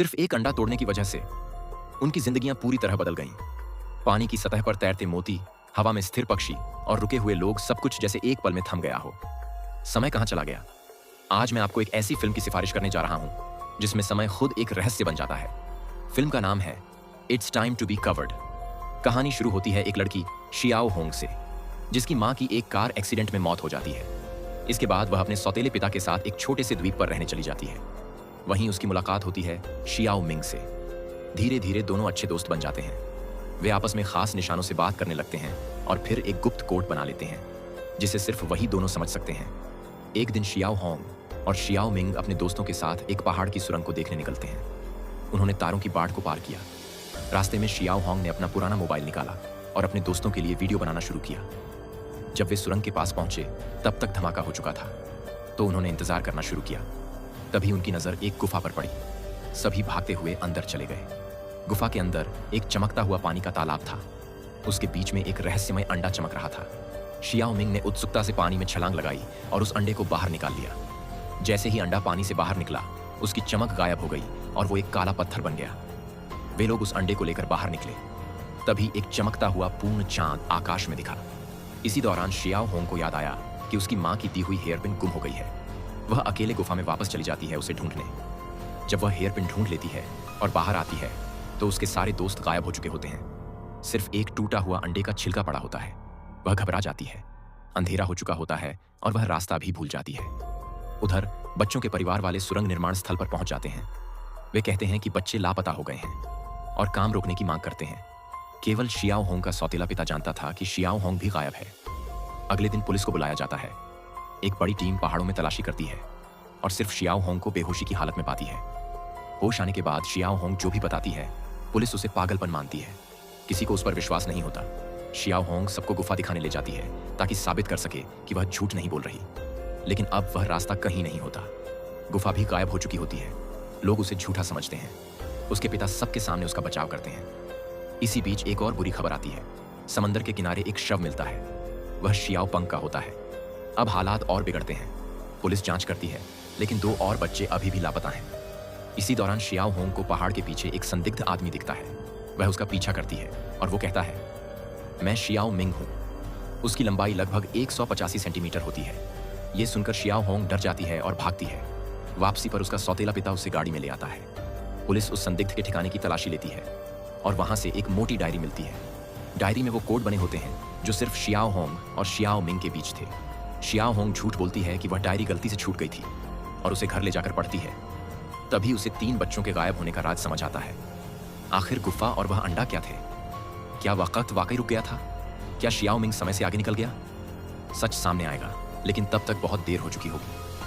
सिर्फ एक अंडा तोड़ने की वजह से उनकी जिंदगियां पूरी तरह बदल गईं। पानी की सतह पर तैरते मोती, हवा में स्थिर पक्षी और रुके हुए लोग, सब कुछ जैसे एक पल में थम गया हो। समय कहां चला गया? आज मैं आपको एक ऐसी फिल्म की सिफारिश करने जा रहा हूं जिसमें समय खुद एक रहस्य बन जाता है। फिल्म का नाम है it's time to be covered. कहानी शुरू होती है एक लड़की शियाओ होंग से, जिसकी मां की एक कार एक्सीडेंट में मौत हो जाती है। इसके बाद वह अपने सौतेले पिता के साथ एक छोटे से द्वीप पर रहने चली जाती है। वहीं उसकी मुलाकात होती है शियाओ मिंग से। धीरे धीरे दोनों अच्छे दोस्त बन जाते हैं। वे आपस में खास निशानों से बात करने लगते हैं और फिर एक गुप्त कोड बना लेते हैं जिसे सिर्फ वही दोनों समझ सकते हैं। एक दिन शियाओ होंग और शियाओ मिंग अपने दोस्तों के साथ एक पहाड़ की सुरंग को देखने निकलते हैं। उन्होंने तारों की बाढ़ को पार किया। रास्ते में शियाओ होंग ने अपना पुराना मोबाइल निकाला और अपने दोस्तों के लिए वीडियो बनाना शुरू किया। जब वे सुरंग के पास पहुंचे तब तक धमाका हो चुका था, तो उन्होंने इंतजार करना शुरू किया। तभी उनकी नजर एक गुफा पर पड़ी। सभी भागते हुए अंदर चले गए। गुफा के अंदर एक चमकता हुआ पानी का तालाब था। उसके बीच में एक रहस्यमय अंडा चमक रहा था। शियाओ मिंग ने उत्सुकता से पानी में छलांग लगाई और उस अंडे को बाहर निकाल लिया। जैसे ही अंडा पानी से बाहर निकला, उसकी चमक गायब हो गई और वो एक काला पत्थर बन गया। वे लोग उस अंडे को लेकर बाहर निकले। तभी एक चमकता हुआ पूर्ण चांद आकाश में दिखा। इसी दौरान शियाओ होंग को याद आया कि उसकी मां की दी हुई हेयरपिन गुम हो गई है। वह अकेले गुफा में वापस चली जाती है उसे ढूंढने। जब वह हेयरपिन ढूंढ लेती है और बाहर आती है तो उसके सारे दोस्त गायब हो चुके होते हैं। सिर्फ एक टूटा हुआ अंडे का छिलका पड़ा होता है। वह घबरा जाती है। अंधेरा हो चुका होता है और वह रास्ता भी भूल जाती है। उधर बच्चों के परिवार वाले सुरंग निर्माण स्थल पर पहुंच जाते हैं। वे कहते हैं कि बच्चे लापता हो गए हैं और काम रोकने की मांग करते हैं। केवल शियाओ होंग का सौतेला पिता जानता था कि शियाओ होंग भी गायब है। अगले दिन पुलिस को बुलाया जाता है। एक बड़ी टीम पहाड़ों में तलाशी करती है और सिर्फ शियाओ होंग को बेहोशी की हालत में पाती है। होश आने के बाद शियाओ होंग जो भी बताती है, पुलिस उसे पागलपन मानती है। किसी को उस पर विश्वास नहीं होता। शियाओ होंग सबको गुफा दिखाने ले जाती है ताकि साबित कर सके कि वह झूठ नहीं बोल रही। लेकिन अब वह रास्ता कहीं नहीं होता। गुफा भी गायब हो चुकी होती है। लोग उसे झूठा समझते हैं। उसके पिता सबके सामने उसका बचाव करते हैं। इसी बीच एक और बुरी खबर आती है। समंदर के किनारे एक शव मिलता है। वह शियाओ पंग का होता है। अब हालात और बिगड़ते हैं। पुलिस जांच करती है, लेकिन 2 और बच्चे अभी भी लापता हैं। इसी दौरान शियाओ होंग को पहाड़ के पीछे एक संदिग्ध आदमी दिखता है। वह उसका पीछा करती है और वो कहता है, मैं शियाओ मिंग हूं। उसकी लंबाई लगभग 185 सेंटीमीटर होती है। ये सुनकर शियाओ होंग डर जाती है और भागती है। वापसी पर उसका सौतेला पिता उसे गाड़ी में ले आता है। पुलिस उस संदिग्ध के ठिकाने की तलाशी लेती है और वहां से एक मोटी डायरी मिलती है। डायरी में वो कोड बने होते हैं जो सिर्फ शियाओ होंग और शियाओ मिंग के बीच थे। शियाओ होंग झूठ बोलती है कि वह डायरी गलती से छूट गई थी और उसे घर ले जाकर पढ़ती है। तभी उसे 3 बच्चों के गायब होने का राज समझ आता है। आखिर गुफा और वह अंडा क्या थे? क्या वक्त वाकई रुक गया था? क्या शियाओ मिंग समय से आगे निकल गया? सच सामने आएगा, लेकिन तब तक बहुत देर हो चुकी होगी।